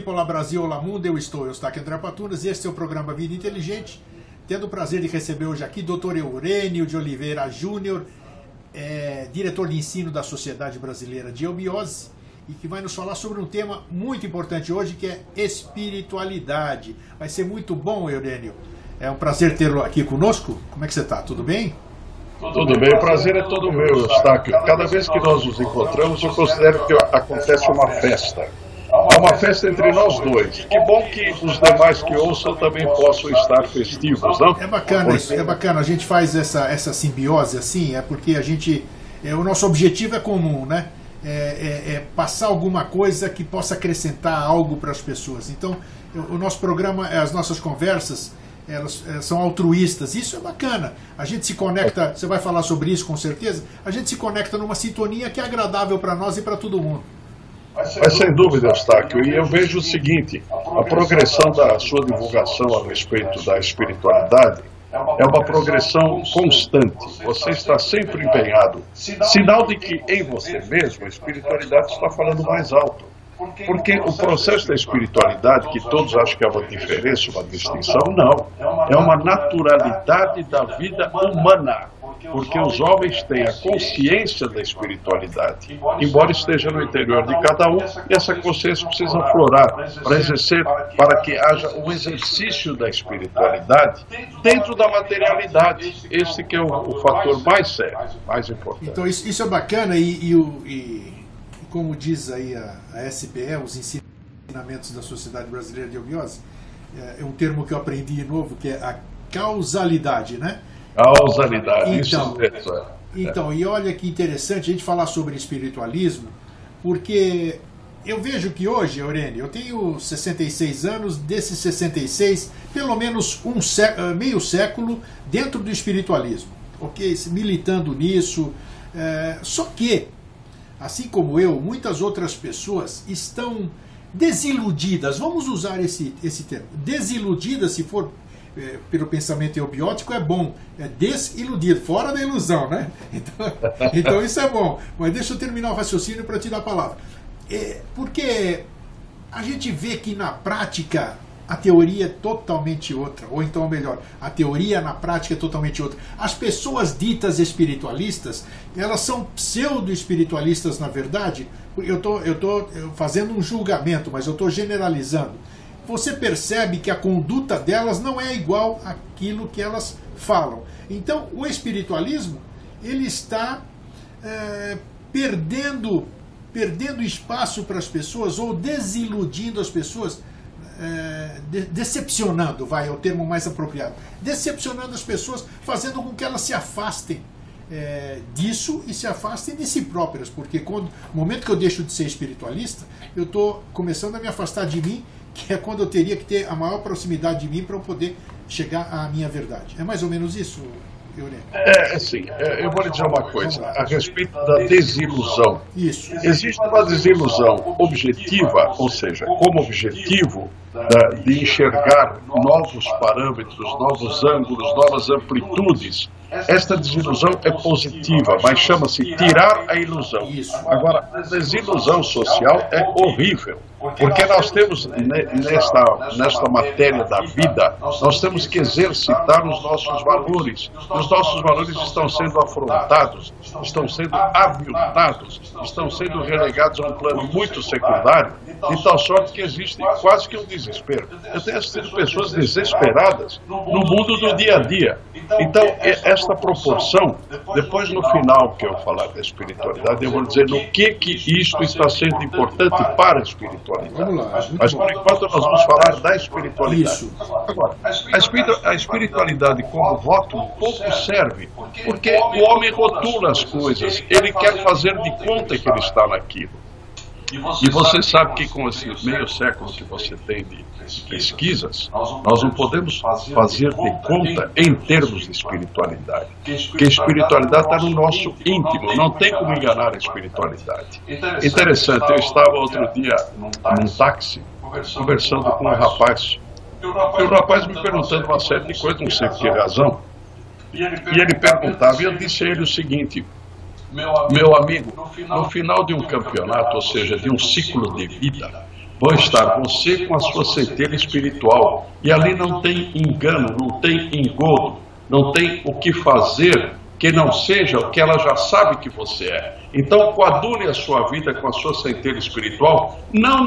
Brasil, olá Brasil, olá mundo, eu estou Eustáquio André Patunas e este é o programa Vida Inteligente, tendo o prazer de receber hoje aqui Dr. Eurênio de Oliveira Júnior, diretor de ensino da Sociedade Brasileira de Eubiose, e que vai nos falar sobre um tema muito importante hoje, que é espiritualidade. Vai ser muito bom, Eurênio. É um prazer tê-lo aqui conosco. Como é que você está? Tudo bem? Tudo bem, o prazer é todo meu, Eustáquio. Cada vez que nós nos encontramos, eu considero que acontece uma festa. Há uma festa entre nós dois. Que bom que os demais que ouçam também possam estar festivos, não? É bacana isso, é bacana. A gente faz essa simbiose assim, porque a gente... o nosso objetivo é comum, né? É passar alguma coisa que possa acrescentar algo para as pessoas. Então, o nosso programa, as nossas conversas, elas são altruístas. Isso é bacana. A gente se conecta, você vai falar sobre isso com certeza, a gente se conecta numa sintonia que é agradável para nós e para todo mundo. Mas sem dúvida, Eustáquio, e eu vejo o seguinte, a progressão da sua divulgação a respeito da espiritualidade é uma progressão constante. Você está sempre empenhado. Sinal de que em você mesmo a espiritualidade está falando mais alto. Porque o processo da espiritualidade, que todos acham que é uma diferença, uma distinção, não. É uma naturalidade da vida humana. Porque os homens têm a consciência da espiritualidade, embora esteja no interior de cada um, e essa consciência precisa aflorar para exercer, para que haja um exercício da espiritualidade dentro da materialidade. Esse que é o fator mais sério, mais importante. Então isso é bacana e como diz aí a SBE, os ensinamentos da Sociedade Brasileira de Eubiose, é um termo que eu aprendi novo, que é a causalidade, né? Causalidade, então, e olha que interessante a gente falar sobre espiritualismo, porque eu vejo que hoje, Eurênio, eu tenho 66 anos, desses 66, pelo menos meio século dentro do espiritualismo, ok? Militando nisso, só que, assim como eu, muitas outras pessoas estão desiludidas, vamos usar esse termo, desiludidas, se for pelo pensamento eubiótico, é bom, é desiludido, fora da ilusão, né? Então isso é bom, mas deixa eu terminar o raciocínio para te dar a palavra. Porque a gente vê que na prática a teoria é totalmente outra, ou então melhor, a teoria na prática é totalmente outra. As pessoas ditas espiritualistas, elas são pseudo-espiritualistas na verdade. Eu estou fazendo um julgamento, mas eu estou generalizando. Você percebe que a conduta delas não é igual àquilo que elas falam. Então, o espiritualismo, ele está perdendo espaço para as pessoas, ou desiludindo as pessoas, decepcionando, é o termo mais apropriado, decepcionando as pessoas, fazendo com que elas se afastem disso e se afastem de si próprias, porque no momento que eu deixo de ser espiritualista, eu estou começando a me afastar de mim, que é quando eu teria que ter a maior proximidade de mim para eu poder chegar à minha verdade. É mais ou menos isso, Eurênio? Sim. Eu vou lhe dizer uma coisa a respeito da desilusão. Isso. Existe uma desilusão objetiva, ou seja, como objetivo de enxergar novos parâmetros, novos ângulos, novas amplitudes. Esta desilusão é positiva, mas chama-se tirar a ilusão. Agora, a desilusão social é horrível, porque nós temos, nesta matéria da vida, nós temos que exercitar os nossos valores. Os nossos valores estão sendo afrontados, estão sendo aviltados, estão sendo relegados a um plano muito secundário, de tal sorte que existe quase que um desespero. Eu tenho assistido pessoas desesperadas no mundo do dia a dia. Então, esta proporção, depois no final que eu falar da espiritualidade, eu vou dizer no que isto está sendo importante para a espiritualidade. Vamos lá, mas por enquanto nós vamos falar da espiritualidade. Isso. Agora, a espiritualidade como rótulo pouco serve, porque o homem rotula as coisas, ele quer fazer de conta que ele está naquilo. E você sabe que com esse meio século que você tem de pesquisas, nós não podemos fazer de conta em termos de espiritualidade. Porque a espiritualidade está no nosso íntimo, não tem como enganar a espiritualidade. Interessante, eu estava outro dia num táxi, conversando com um rapaz, e o rapaz me perguntando uma série de coisas, não sei por que razão, e ele perguntava, e eu disse a ele o seguinte: meu amigo, no final de um campeonato, ou seja, de um ciclo de vida, vão estar você com a sua centelha espiritual. E ali não tem engano, não tem engodo, não tem o que fazer que não seja o que ela já sabe que você é. Então, coadune a sua vida com a sua centelha espiritual, não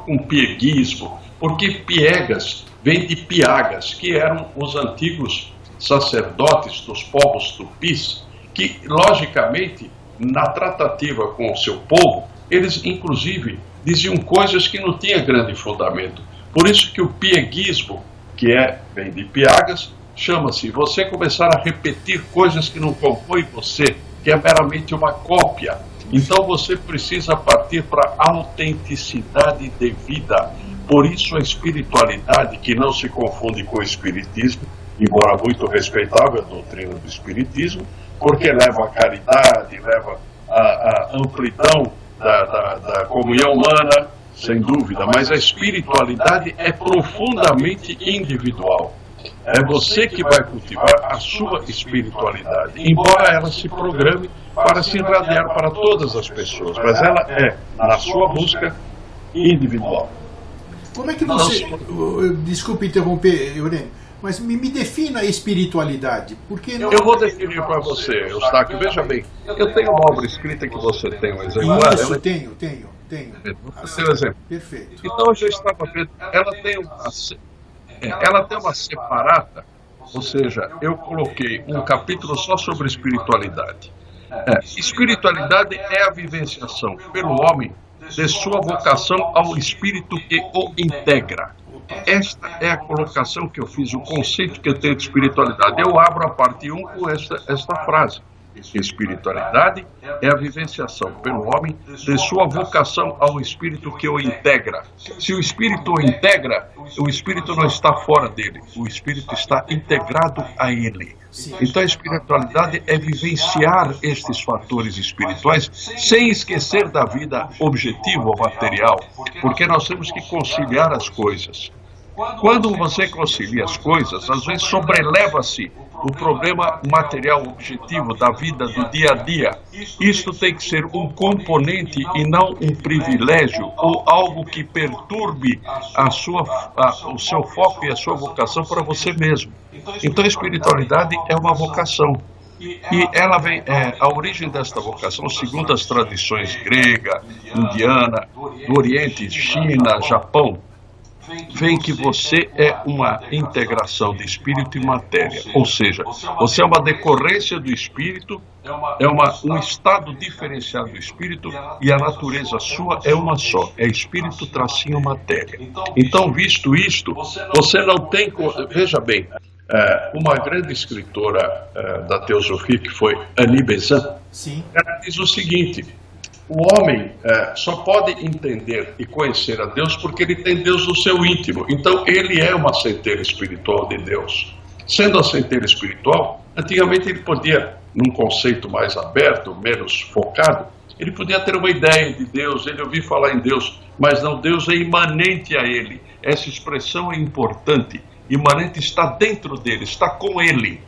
com pieguismo, porque piegas vem de piagas, que eram os antigos sacerdotes dos povos tupis, que, logicamente, na tratativa com o seu povo, eles, inclusive, diziam coisas que não tinham grande fundamento. Por isso que o pieguismo, que vem de piagas, chama-se você começar a repetir coisas que não compõem você, que é meramente uma cópia. Então você precisa partir para a autenticidade de vida. Por isso a espiritualidade, que não se confunde com o espiritismo, embora muito respeitável a doutrina do espiritismo, porque leva a caridade, leva a amplidão da comunhão humana, sem dúvida, mas a espiritualidade é profundamente individual. É você que vai cultivar a sua espiritualidade, embora ela se programe para se irradiar para todas as pessoas, mas ela é, na sua busca, individual. Como é que você... Desculpe interromper, Eurênio, mas me defina a espiritualidade, porque... Eu vou definir para você, Eustáquio. Veja bem, eu tenho uma obra escrita que você tem um exemplar. Isso, tenho. Seu exemplo. Perfeito. Então eu já estava vendo, ela tem uma separata, ou seja, eu coloquei um capítulo só sobre espiritualidade. Espiritualidade é a vivenciação pelo homem de sua vocação ao espírito que o integra. Esta é a colocação que eu fiz, o conceito que eu tenho de espiritualidade. Eu abro a parte 1 com esta frase. Espiritualidade é a vivenciação pelo homem de sua vocação ao espírito que o integra. Se o espírito o integra, o espírito não está fora dele, o espírito está integrado a ele. Então a espiritualidade é vivenciar estes fatores espirituais sem esquecer da vida objetiva ou material, porque nós temos que conciliar as coisas. Quando você concilia as coisas, às vezes sobreleva-se o problema material objetivo da vida do dia a dia. Isto tem que ser um componente e não um privilégio ou algo que perturbe o seu foco e a sua vocação para você mesmo. Então a espiritualidade é uma vocação. E ela vem, a origem desta vocação, segundo as tradições grega, indiana, do Oriente, China, Japão, vem que você é uma integração de espírito e matéria, ou seja, você é uma decorrência do espírito, é um estado diferenciado do espírito e a natureza sua é uma só, é espírito tracinho matéria. Então, visto isto, você não tem... Veja bem, uma grande escritora da teosofia, que foi Annie Besant, ela diz o seguinte: o homem só pode entender e conhecer a Deus porque ele tem Deus no seu íntimo. Então ele é uma centelha espiritual de Deus. Sendo a centelha espiritual, antigamente ele podia, num conceito mais aberto, menos focado, ele podia ter uma ideia de Deus, ele ouvir falar em Deus, mas não, Deus é imanente a ele. Essa expressão é importante. Imanente está dentro dele, está com ele.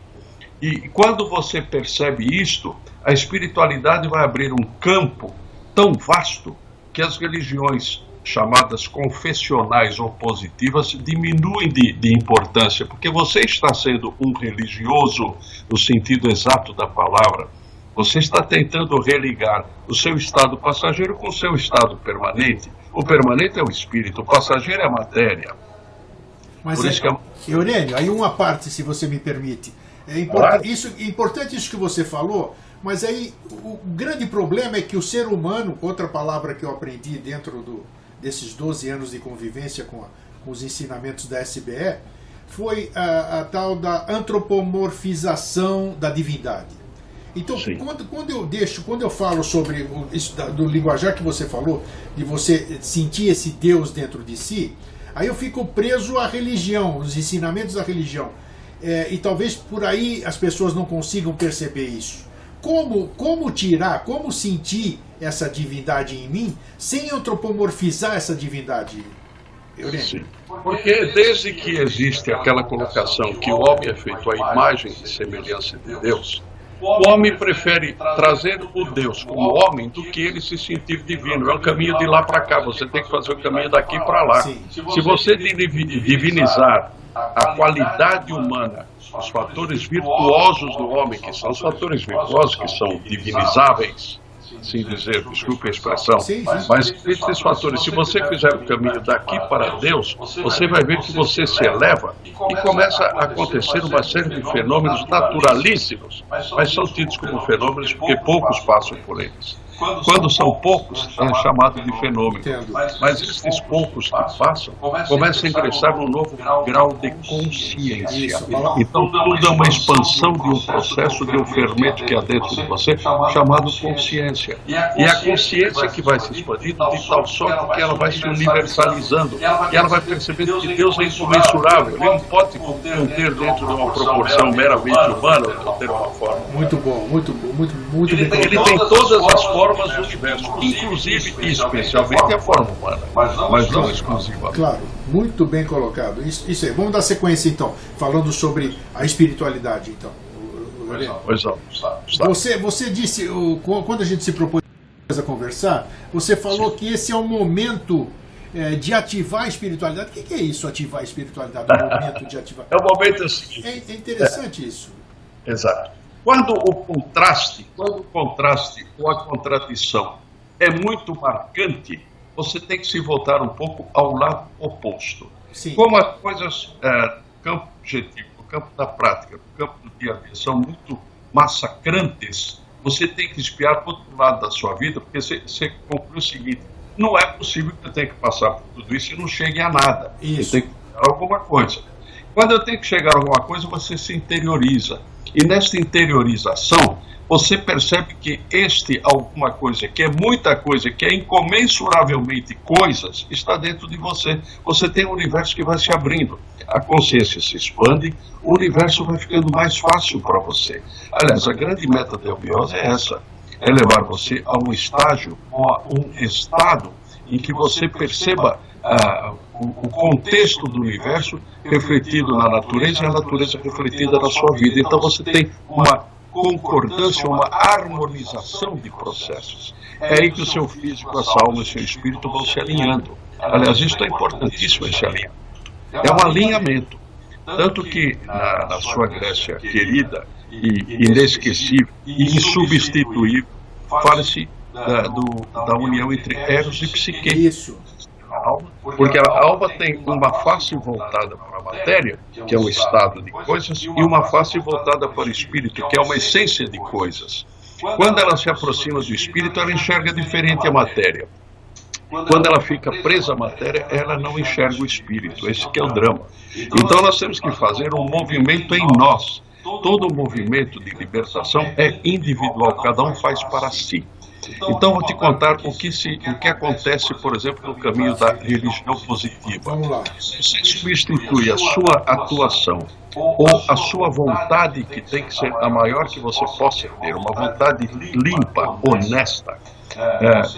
E quando você percebe isto, a espiritualidade vai abrir um campo tão vasto que as religiões chamadas confessionais ou positivas diminuem de importância, porque você está sendo um religioso no sentido exato da palavra. Você está tentando religar o seu estado passageiro com o seu estado permanente. O permanente é o espírito, o passageiro é a matéria. Mas por isso que Eurênio, aí uma parte, se você me permite. Claro. Importante isso que você falou, mas aí o grande problema é que o ser humano, outra palavra que eu aprendi dentro desses 12 anos de convivência com os ensinamentos da SBE, foi a tal da antropomorfização da divindade. Então, quando eu falo sobre isso do linguajar que você falou, de você sentir esse Deus dentro de si, aí eu fico preso à religião, os ensinamentos da religião. E talvez por aí as pessoas não consigam perceber isso. Como tirar, como sentir essa divindade em mim sem antropomorfizar essa divindade? Sim. Porque desde que existe aquela colocação que o homem é feito à imagem e semelhança de Deus, O homem prefere trazer o Deus como homem do que ele se sentir divino. É o caminho de lá para cá. Você tem que fazer o caminho daqui para lá. Sim. Se você divinizar a qualidade humana, os fatores virtuosos do homem, que são os fatores virtuosos, que são divinizáveis, assim dizer, desculpe a expressão, Sim. mas esses fatores, se você fizer o caminho daqui para Deus, você vai ver que você se eleva e começa a acontecer uma série de fenômenos naturalíssimos, mas são tidos como fenômenos porque poucos passam por eles. Quando são poucos, é chamado de fenômeno. Entendo. Mas esses poucos que passam começam a ingressar num novo grau de consciência. Isso. Então, tudo é uma expansão de um processo, de um fermento que há dentro de você, chamado consciência. E a consciência que vai se expandindo de tal sorte que ela vai se universalizando. E ela vai percebendo que Deus é incomensurável. Ele não pode conter dentro de uma proporção meramente humana, ou ter uma forma. Muito bom, muito bem colocado. Ele tem todas as formas do universo, inclusive e especialmente a forma humana, mas não exclusiva. Claro, muito bem colocado. Isso aí. Vamos dar sequência então, falando sobre a espiritualidade então. Pois não. Você disse, quando a gente se propôs a conversar, você falou que esse é o momento de ativar a espiritualidade. O que é isso, ativar a espiritualidade? O momento de ativar. É o momento assim. É interessante isso. Exato. Quando o contraste ou a contradição é muito marcante, você tem que se voltar um pouco ao lado oposto. Sim. Como as coisas no campo objetivo, no campo da prática, no campo do dia a dia, são muito massacrantes, você tem que espiar para o outro lado da sua vida, porque você conclui o seguinte: não é possível que eu tenha que passar por tudo isso e não chegue a nada. Isso. Eu tenho que chegar a alguma coisa. Quando eu tenho que chegar a alguma coisa, você se interioriza. E nesta interiorização, você percebe que alguma coisa, que é muita coisa, que é incomensuravelmente coisas, está dentro de você. Você tem um universo que vai se abrindo. A consciência se expande, o universo vai ficando mais fácil para você. Aliás, a grande meta da eubiose é essa. É levar você a um estágio, a um estado em que você perceba o contexto do universo refletido na natureza e a natureza refletida na sua vida. Então você tem uma concordância, uma harmonização de processos. É aí que o seu físico, a sua alma e o seu espírito vão se alinhando. Aliás, isso é importantíssimo, esse alinhamento. É um alinhamento. Tanto que na sua Grécia querida e inesquecível e insubstituível, fala-se da união entre Eros e Psique. Isso. Porque a alma tem uma face voltada para a matéria, que é um estado de coisas, e uma face voltada para o espírito, que é uma essência de coisas. Quando ela se aproxima do espírito, ela enxerga diferente a matéria. Quando ela fica presa à matéria, ela não enxerga o espírito. Esse que é o drama. Então nós temos que fazer um movimento em nós. Todo movimento de libertação é individual, cada um faz para si. Então vou te contar o que acontece, por exemplo, no caminho da religião positiva. Vamos lá. Você substitui a sua atuação ou a sua vontade, que tem que ser a maior que você possa ter, uma vontade limpa, honesta.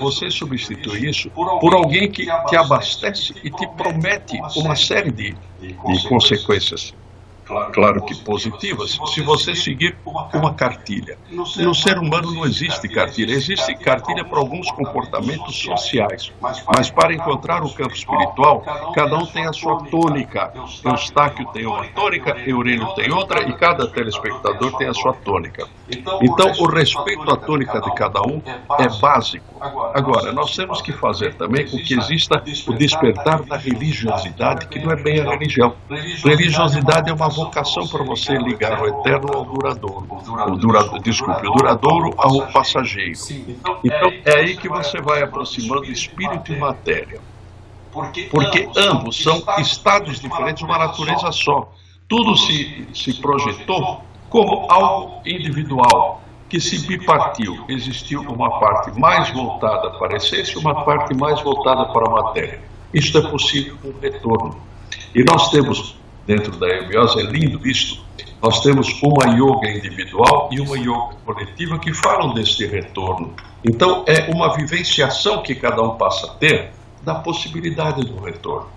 Você substitui isso por alguém que te abastece e te promete uma série de consequências. Claro que positivas, se você seguir uma cartilha. No ser humano não existe cartilha. Existe cartilha para alguns comportamentos sociais. Mas para encontrar o campo espiritual, cada um tem a sua tônica. Eustáquio tem uma tônica, Eurênio tem outra, e cada telespectador tem a sua tônica. Então, o respeito à tônica de cada um é básico. Agora, nós temos que fazer também com que exista o despertar da religiosidade, que não é bem a religião. Religiosidade é uma vocação para você ligar o eterno ao duradouro. O duradouro ao passageiro. Então, é aí que você vai aproximando espírito e matéria. Porque ambos são estados diferentes de uma natureza só. Tudo se projetou como algo individual, que se bipartiu. Existiu uma parte mais voltada para a essência e uma parte mais voltada para a matéria. Isto é possível com retorno. E nós temos, dentro da eubiose, é lindo isto, nós temos uma yoga individual e uma yoga coletiva que falam deste retorno. Então, é uma vivenciação que cada um passa a ter da possibilidade do retorno.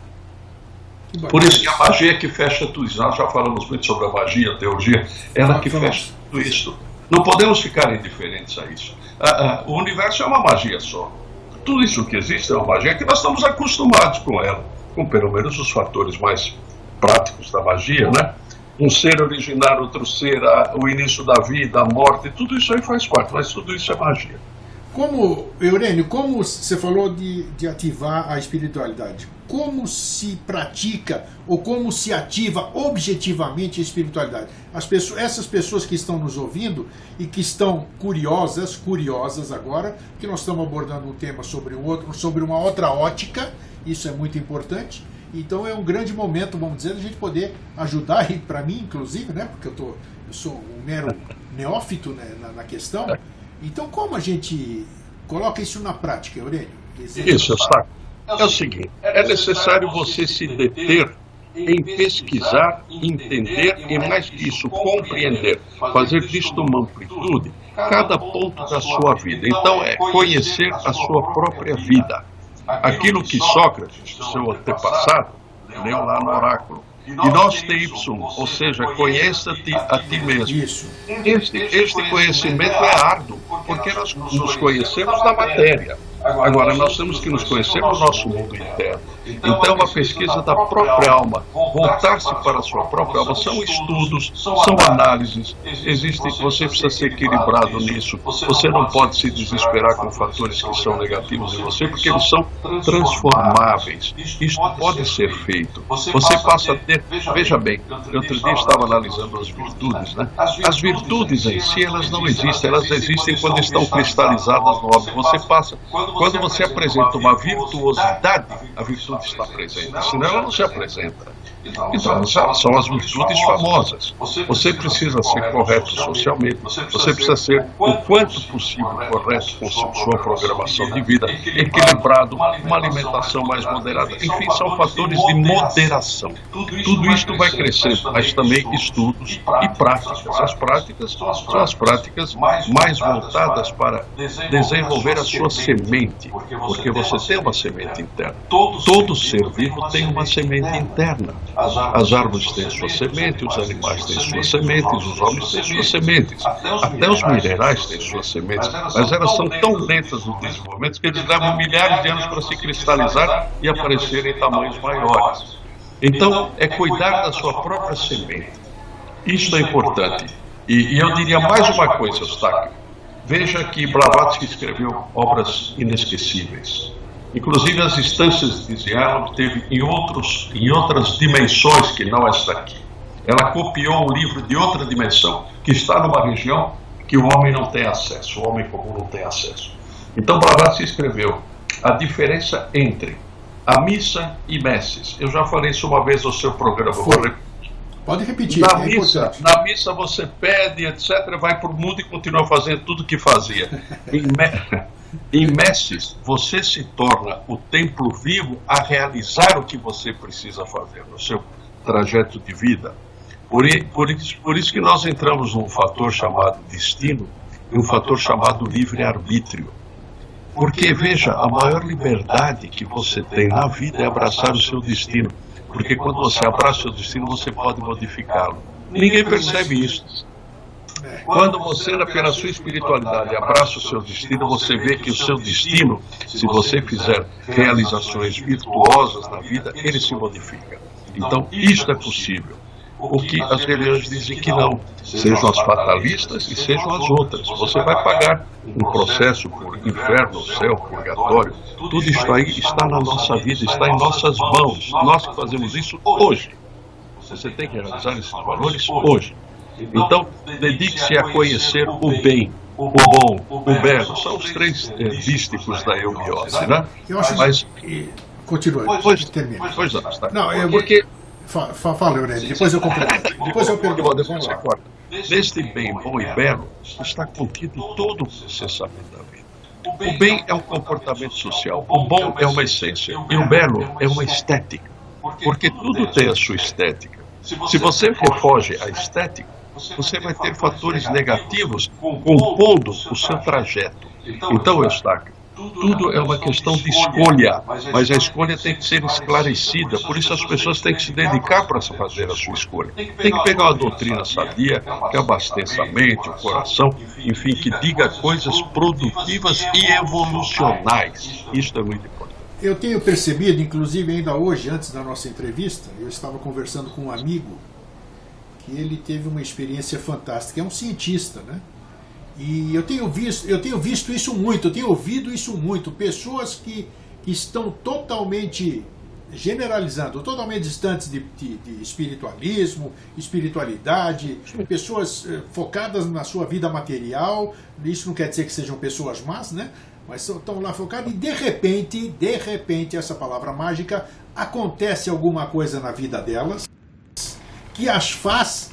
Por isso que a magia é que fecha tudo isso. Nós já falamos muito sobre a magia, a teologia, ela que fecha tudo isso. Não podemos ficar indiferentes a isso. O universo é uma magia só. Tudo isso que existe é uma magia que nós estamos acostumados com ela, com pelo menos os fatores mais práticos da magia, né? Um ser originar outro ser, o início da vida, a morte, tudo isso aí faz parte, mas tudo isso é magia. Como, Eurênio, como você falou de ativar a espiritualidade, como se pratica ou como se ativa objetivamente a espiritualidade? Essas pessoas que estão nos ouvindo e que estão curiosas agora, que nós estamos abordando um tema sobre uma outra ótica, isso é muito importante. Então é um grande momento, vamos dizer, a gente poder ajudar, e para mim, inclusive, né, porque eu sou um mero neófito, né, na questão. Então, como a gente coloca isso na prática, Eurênio? Isso, Eustáquio. É o seguinte, é necessário você se deter em pesquisar, entender e, mais que isso, compreender, fazer disto uma amplitude, cada ponto da sua vida. Então, é conhecer a sua própria vida. Aquilo que Sócrates, seu antepassado, leu lá no oráculo. Gnóste ou seja, conheça-te a ti mesmo. Este conhecimento é árduo, porque nós nos conhecemos na matéria. Agora, nós temos que nos conhecer no nosso mundo interno. Então, uma pesquisa da própria alma, voltar-se para a sua própria alma, são estudos, são análises. Você precisa ser equilibrado nisso. Você não pode se desesperar com fatores que são negativos em você, porque eles são transformáveis. Isto pode ser feito. Você passa a ter... Veja bem, outro dia eu estava analisando as virtudes, né? As virtudes em si, elas não existem. Elas existem quando estão cristalizadas no óbvio. Quando você apresenta uma virtuosidade, a virtude está presente, senão ela não se apresenta. Então, são as virtudes famosas. Você precisa ser correto socialmente, você precisa ser o quanto possível correto com sua programação de vida, equilibrado, uma alimentação mais moderada. Enfim, são fatores de moderação. Tudo isto vai crescendo, mas também estudos e práticas. As práticas são as práticas mais voltadas para desenvolver a sua semente, porque você tem uma semente interna. Todo ser vivo tem uma semente interna. As árvores têm sua semente, os animais têm suas sementes, os homens têm suas sementes. Até os minerais têm suas sementes, mas elas são tão lentas no desenvolvimento que eles levam milhares de anos para se cristalizar e aparecerem em tamanhos maiores. Então, é cuidar da sua própria semente. Isto é importante. E eu diria mais uma coisa, Eustáquio. Veja que Blavatsky escreveu obras inesquecíveis. Inclusive as instâncias de Ziano teve em outras dimensões que não esta aqui. Ela copiou um livro de outra dimensão, que está numa região que o homem não tem acesso, o homem comum não tem acesso. Então Blavatsky escreveu a diferença entre a missa e messes. Eu já falei isso uma vez no seu programa. Pode repetir, na missa você pede, etc., vai para o mundo e continua fazendo tudo o que fazia. Em messes, você se torna o templo vivo a realizar o que você precisa fazer no seu trajeto de vida. Por isso que nós entramos num fator chamado destino e um fator chamado livre-arbítrio. Porque, veja, a maior liberdade que você tem na vida é abraçar o seu destino. Porque quando você abraça o seu destino, você pode modificá-lo. Ninguém percebe isso. Quando você, pela sua espiritualidade, abraça o seu destino, você vê que o seu destino, se você fizer realizações virtuosas na vida, ele se modifica. Então, isto é possível. O que as religiões dizem que não, sejam as fatalistas e sejam as outras. Você vai pagar um processo por inferno, céu, purgatório. Tudo isso aí está na nossa vida, está em nossas mãos. Nós que fazemos isso hoje. Você tem que realizar esses valores hoje. Então, dedique-se a conhecer o bem, o bom, o belo. São os três dísticos da eubiose, né? Eu acho que... Continua, termina. Pois não, está. Não, porque... Fala, Eurênio, depois eu complemento. Depois eu pergunto. Vamos lá. Neste bem bom e belo está contido todo o processamento da vida. O bem é um comportamento social, o bom é uma essência e o belo é uma estética. Porque tudo tem a sua estética. Se você refoge à estética, você vai ter fatores negativos compondo o seu trajeto. Então, Eustáquio, Tudo é uma questão de escolha, mas a escolha tem que ser esclarecida, por isso as pessoas têm que se dedicar para fazer a sua escolha. Tem que pegar uma doutrina sadia, que abasteça a mente, o coração, enfim, que diga coisas produtivas e evolucionais. Isso é muito importante. Eu tenho percebido, inclusive ainda hoje, antes da nossa entrevista, eu estava conversando com um amigo que ele teve uma experiência fantástica, é um cientista, né? E eu tenho visto isso muito, eu tenho ouvido isso muito, pessoas que estão totalmente generalizando, totalmente distantes de espiritualismo, espiritualidade, pessoas focadas na sua vida material. Isso não quer dizer que sejam pessoas más, né? Mas estão lá focados e de repente, essa palavra mágica, acontece alguma coisa na vida delas que as faz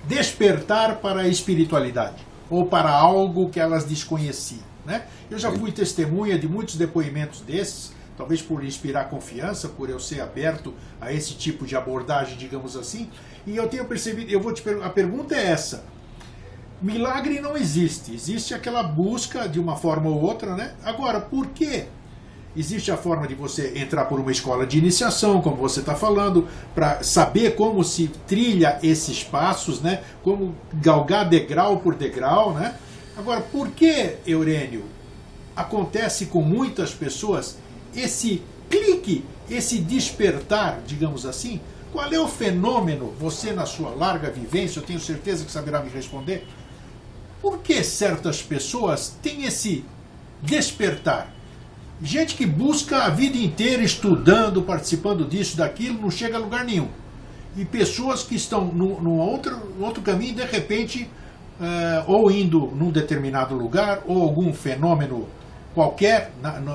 despertar para a espiritualidade ou para algo que elas desconheciam, né? Eu já fui testemunha de muitos depoimentos desses, talvez por inspirar confiança, por eu ser aberto a esse tipo de abordagem, digamos assim, e eu tenho percebido, a pergunta é essa: milagre não existe, existe aquela busca de uma forma ou outra, né? Agora, por quê? Existe a forma de você entrar por uma escola de iniciação, como você está falando, para saber como se trilha esses passos, né? Como galgar degrau por degrau, né? Agora, por que, Eurênio, acontece com muitas pessoas esse clique, esse despertar, digamos assim? Qual é o fenômeno, você na sua larga vivência, eu tenho certeza que saberá me responder, por que certas pessoas têm esse despertar? Gente que busca a vida inteira estudando, participando disso, daquilo, não chega a lugar nenhum. E pessoas que estão num outro caminho, de repente, ou indo num determinado lugar, ou algum fenômeno qualquer,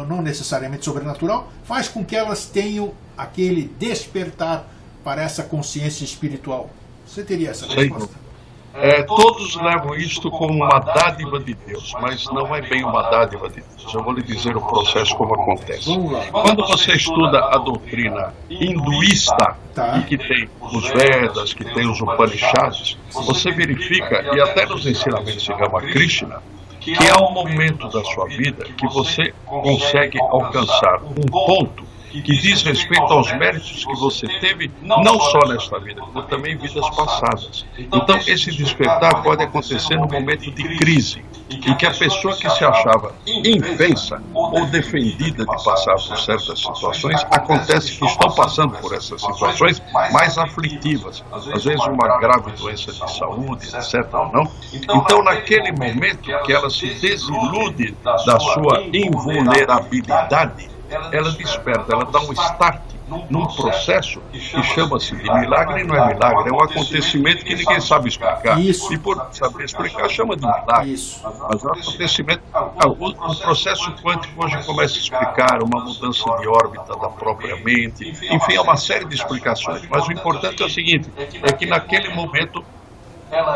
não necessariamente sobrenatural, faz com que elas tenham aquele despertar para essa consciência espiritual. Você teria essa resposta? Todos levam isto como uma dádiva de Deus, mas não é bem uma dádiva de Deus. Eu vou lhe dizer o processo como acontece. Quando você estuda a doutrina hinduísta, e que tem os Vedas, que tem os Upanishads, você verifica, e até nos ensinamentos de Ramakrishna, que há um momento da sua vida que você consegue alcançar um ponto que diz respeito aos méritos que você teve, não só nesta vida, como também em vidas passadas. Então, esse despertar pode acontecer no momento de crise, em que a pessoa que se achava indefensa ou defendida de passar por certas situações, acontece que estão passando por essas situações mais aflitivas, às vezes uma grave doença de saúde, etc. Não? Então, naquele momento que ela se desilude da sua invulnerabilidade, ela desperta, ela dá um start num processo que chama-se de milagre. E não é milagre, é um acontecimento que ninguém sabe explicar. Isso. E por saber explicar, chama de milagre. Isso. Mas o acontecimento, o processo quântico hoje começa a explicar uma mudança de órbita da própria mente, enfim, é uma série de explicações. Mas o importante é o seguinte, é que naquele momento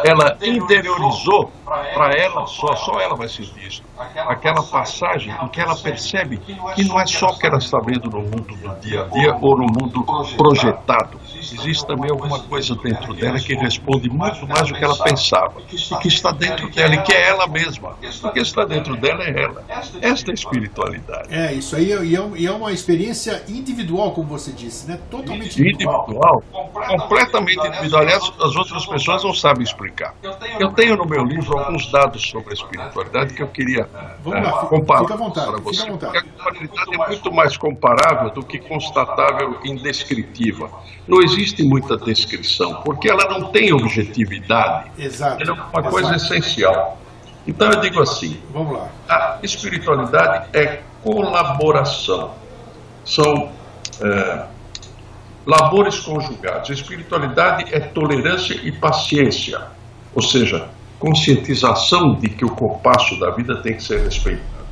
ela interiorizou para ela, só ela vai sentir isso, aquela passagem em que ela percebe que não é só o que ela está vendo no mundo do dia a dia ou no mundo projetado. Existe também alguma coisa dentro dela que responde muito mais do que ela pensava, e que está dentro dela, e que é ela mesma. O que está dentro dela é ela. Esta é a espiritualidade. Isso aí, e é uma experiência individual, como você disse, né? Totalmente individual. Completamente individual. Aliás, as outras pessoas não sabem explicar. Eu tenho no meu livro alguns dados sobre a espiritualidade que eu queria comparar para você. Porque a espiritualidade é muito mais comparável do que constatável e indescritiva. Não existe muita descrição, porque ela não tem objetividade. Exato. Ela é uma coisa essencial. Então eu digo assim, vamos lá. A espiritualidade é colaboração. São labores conjugados. A espiritualidade é tolerância e paciência, ou seja, conscientização de que o compasso da vida tem que ser respeitado.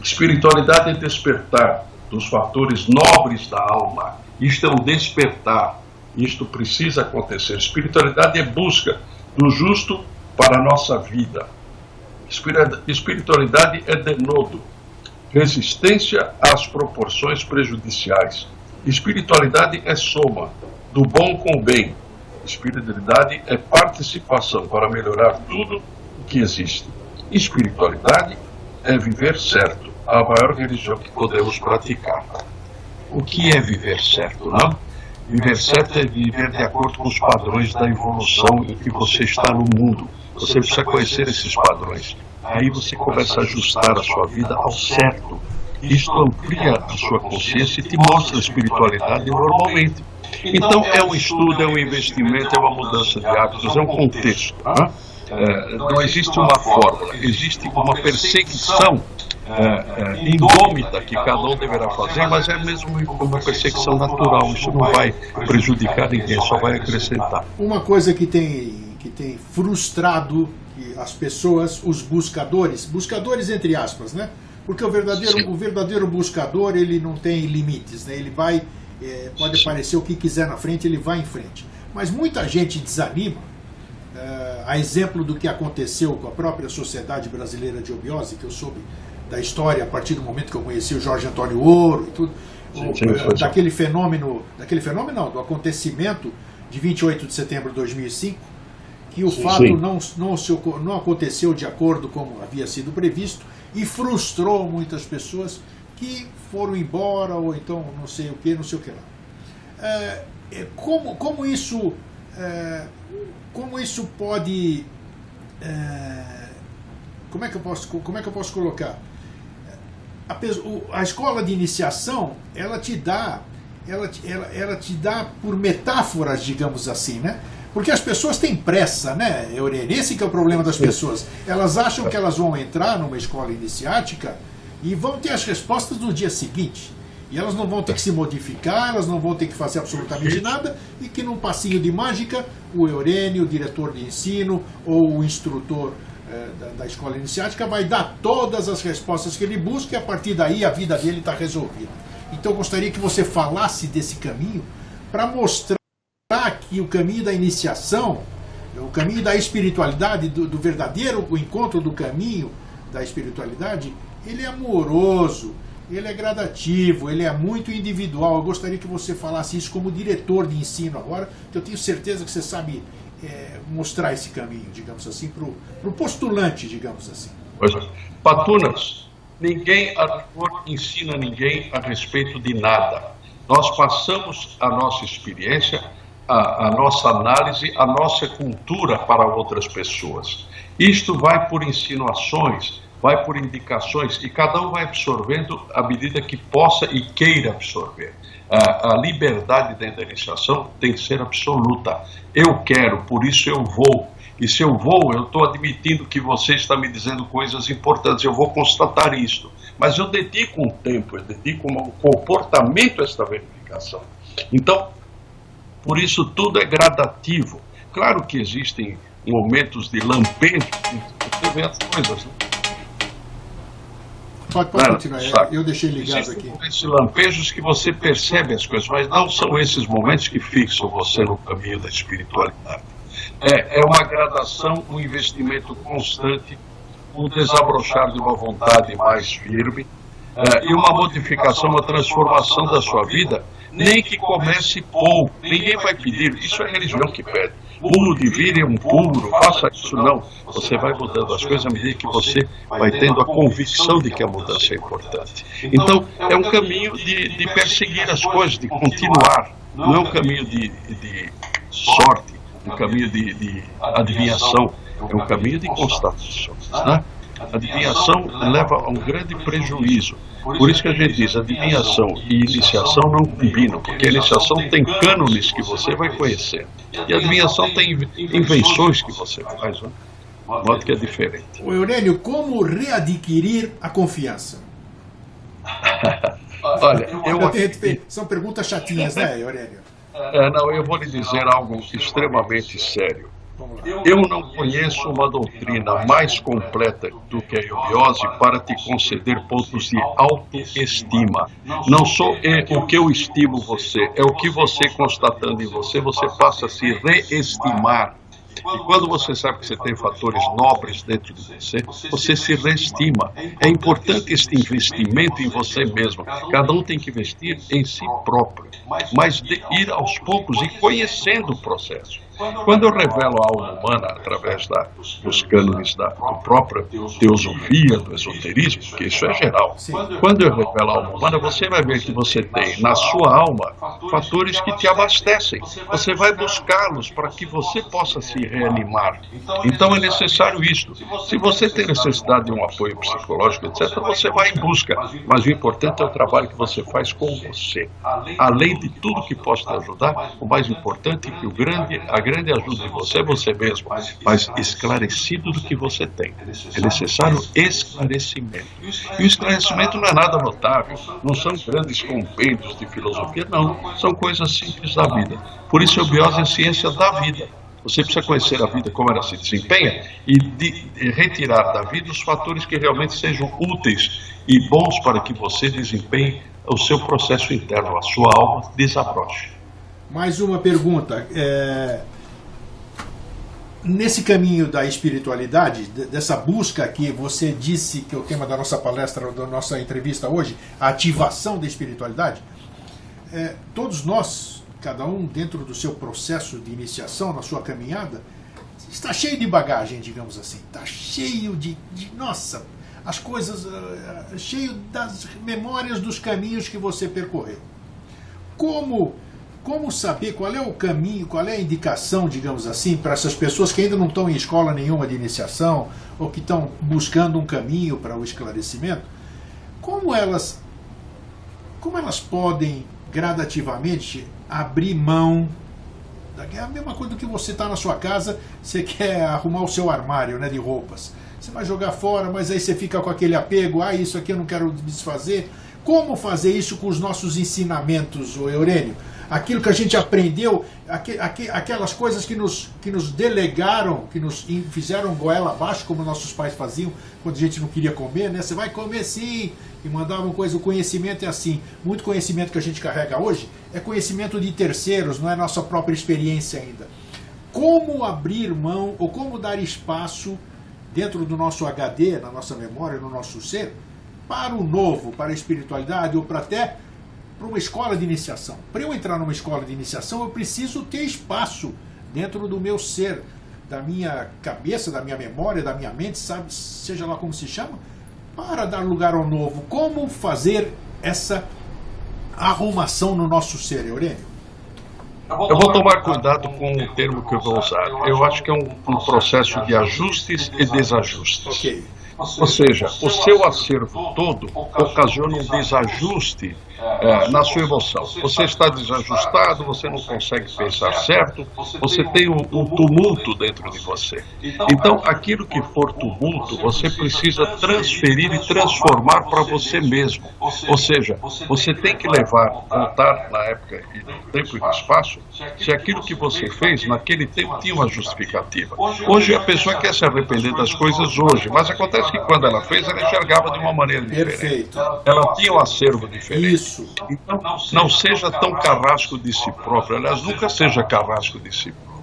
Espiritualidade é despertar dos fatores nobres da alma. Isto é um despertar. Isto precisa acontecer. Espiritualidade é busca do justo para a nossa vida. Espiritualidade é denodo, resistência às proporções prejudiciais. Espiritualidade é soma do bom com o bem. Espiritualidade é participação para melhorar tudo o que existe. Espiritualidade é viver certo. a maior religião que podemos praticar. O que é viver certo, não? Viver certo é viver de acordo com os padrões da evolução em que você está no mundo. Você precisa conhecer esses padrões. Aí você começa a ajustar a sua vida ao certo. Isto amplia a sua consciência e te mostra a espiritualidade normalmente. Então é um estudo, é um investimento, é uma mudança de hábitos, é um contexto. Não existe uma fórmula, existe uma perseguição indômita que cada um deverá fazer, mas é mesmo uma perseguição natural. Isso não vai prejudicar ninguém, só vai acrescentar. Uma coisa que tem frustrado as pessoas, os buscadores entre aspas, né? Porque o verdadeiro buscador, ele não tem limites, né? Ele vai, pode aparecer o que quiser na frente, ele vai em frente. Mas muita gente desanima, a exemplo do que aconteceu com a própria Sociedade Brasileira de Obiose, que eu soube da história a partir do momento que eu conheci o Jorge Antônio Ouro e tudo, daquele fenômeno não, do acontecimento de 28 de setembro de 2005, que o fato não aconteceu de acordo como havia sido previsto e frustrou muitas pessoas que foram embora ou então não sei o que lá. Como isso pode... Como é que eu posso colocar? A escola de iniciação, ela te dá por metáforas, digamos assim, né? Porque as pessoas têm pressa, né, Eurênio? Esse que é o problema das pessoas. Elas acham que elas vão entrar numa escola iniciática e vão ter as respostas no dia seguinte. E elas não vão ter que se modificar, elas não vão ter que fazer absolutamente nada, e que num passinho de mágica, o Eurênio, o diretor de ensino ou o instrutor da escola iniciática vai dar todas as respostas que ele busca e a partir daí a vida dele está resolvida. Então eu gostaria que você falasse desse caminho para mostrar que o caminho da iniciação, o caminho da espiritualidade, do verdadeiro, o encontro do caminho da espiritualidade, ele é amoroso, ele é gradativo, ele é muito individual. Eu gostaria que você falasse isso como diretor de ensino agora, que eu tenho certeza que você sabe mostrar esse caminho, digamos assim, para o postulante, digamos assim. Patunas, ninguém ensina ninguém a respeito de nada. Nós passamos a nossa experiência, a nossa análise, a nossa cultura para outras pessoas. Isto vai por insinuações, vai por indicações e cada um vai absorvendo à medida que possa e queira absorver. A liberdade dentro da iniciação tem que ser absoluta. Eu quero, por isso eu vou. E se eu vou, eu estou admitindo que você está me dizendo coisas importantes, eu vou constatar isto. Mas eu dedico um tempo, eu dedico um comportamento a esta verificação. Então, por isso tudo é gradativo. Claro que existem momentos de lampejo, você vê as coisas, né? Pode continuar, eu deixei ligado aqui. Esses lampejos que você percebe as coisas, mas não são esses momentos que fixam você no caminho da espiritualidade. É uma gradação, um investimento constante, um desabrochar de uma vontade mais firme e uma modificação, uma transformação da sua vida, nem que comece pouco, ninguém vai pedir, isso é a religião que pede. Pulo de vire um pulo, faça isso não. Você vai mudando as coisas à medida que você vai tendo a convicção de que a mudança é importante. Então, é um caminho de perseguir as coisas, de continuar. Não é um caminho de sorte, um caminho de adivinhação, é um caminho de constatações, né? A adivinhação leva a um grande prejuízo. Por isso que a gente diz, adivinhação e iniciação não combinam, porque a iniciação tem cânones que você vai conhecer. E a adivinhação tem invenções que você faz, né? De modo que é diferente. O Eurênio, como readquirir a confiança? Olha, são perguntas chatinhas, né, Eurênio? Não, eu vou lhe dizer algo extremamente sério. Eu não conheço uma doutrina mais completa do que a eubiose para te conceder pontos de autoestima. Não sou o que eu estimo você, é o que você constatando em você, você passa a se reestimar. E quando você sabe que você tem fatores nobres dentro de você, você se reestima. É importante este investimento em você mesmo. Cada um tem que investir em si próprio, mas de ir aos poucos e conhecendo o processo. Quando eu revelo a alma humana através dos cânones da própria teosofia, do esoterismo, porque isso é geral, quando eu revelo a alma humana, você vai ver que você tem na sua alma fatores que te abastecem. Você vai buscá-los para que você possa se reanimar. Então é necessário isto. Se você tem necessidade de um apoio psicológico, etc., você vai em busca. Mas o importante é o trabalho que você faz com você. Além de tudo que possa te ajudar, o mais importante é que a grande ajuda de você é você mesmo, mas esclarecido do que você tem. É necessário esclarecimento. E o esclarecimento não é nada notável, não são grandes compêndios de filosofia, não. São coisas simples da vida. Por isso a eubiose é a ciência da vida. Você precisa conhecer a vida, como ela se desempenha, e retirar da vida os fatores que realmente sejam úteis e bons para que você desempenhe o seu processo interno, a sua alma desabroche. Mais uma pergunta. Nesse caminho da espiritualidade, dessa busca que você disse que é o tema da nossa palestra, da nossa entrevista hoje, a ativação da espiritualidade, todos nós, cada um dentro do seu processo de iniciação, na sua caminhada, está cheio de bagagem, digamos assim. Está cheio nossa, as coisas, cheio das memórias dos caminhos que você percorreu. Como saber qual é o caminho, qual é a indicação, digamos assim, para essas pessoas que ainda não estão em escola nenhuma de iniciação ou que estão buscando um caminho para o esclarecimento? Como elas podem gradativamente abrir mão? É a mesma coisa do que você está na sua casa, você quer arrumar o seu armário, né, de roupas. Você vai jogar fora, mas aí você fica com aquele apego, isso aqui eu não quero desfazer. Como fazer isso com os nossos ensinamentos, Eurênio? Aquilo que a gente aprendeu, aquelas coisas que nos delegaram, que nos fizeram goela abaixo, como nossos pais faziam quando a gente não queria comer, né? Você vai comer sim, e mandavam coisa. O conhecimento é assim. Muito conhecimento que a gente carrega hoje é conhecimento de terceiros, não é nossa própria experiência ainda. Como abrir mão, ou como dar espaço dentro do nosso HD, na nossa memória, no nosso ser, para o novo, para a espiritualidade, ou para uma escola de iniciação. Para eu entrar numa escola de iniciação, eu preciso ter espaço dentro do meu ser, da minha cabeça, da minha memória, da minha mente, sabe, seja lá como se chama, para dar lugar ao novo. Como fazer essa arrumação no nosso ser, Eurênio? Eu vou tomar cuidado com o termo que eu vou usar. Eu acho que é um processo de ajustes e desajustes. Ok. Ou seja, o seu acervo todo ocasiona um desajuste na sua emoção. Você está desajustado, você não consegue pensar certo, você tem um tumulto dentro de você. Então, aquilo que for tumulto, você precisa transferir e transformar para você mesmo. Ou seja, você tem que voltar na época e no tempo e no espaço, se aquilo que você fez naquele tempo tinha uma justificativa. Hoje a pessoa quer se arrepender das coisas hoje, mas acontece que quando ela fez, ela enxergava de uma maneira diferente. Perfeito. Ela tinha um acervo diferente. Isso. Então, não seja tão carrasco de si próprio. Aliás, nunca seja carrasco de si próprio.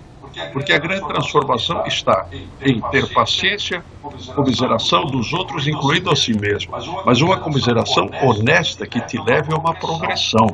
Porque a grande transformação está em ter paciência, comiseração dos outros, incluindo a si mesmo. Mas uma comiseração honesta que te leve a uma progressão.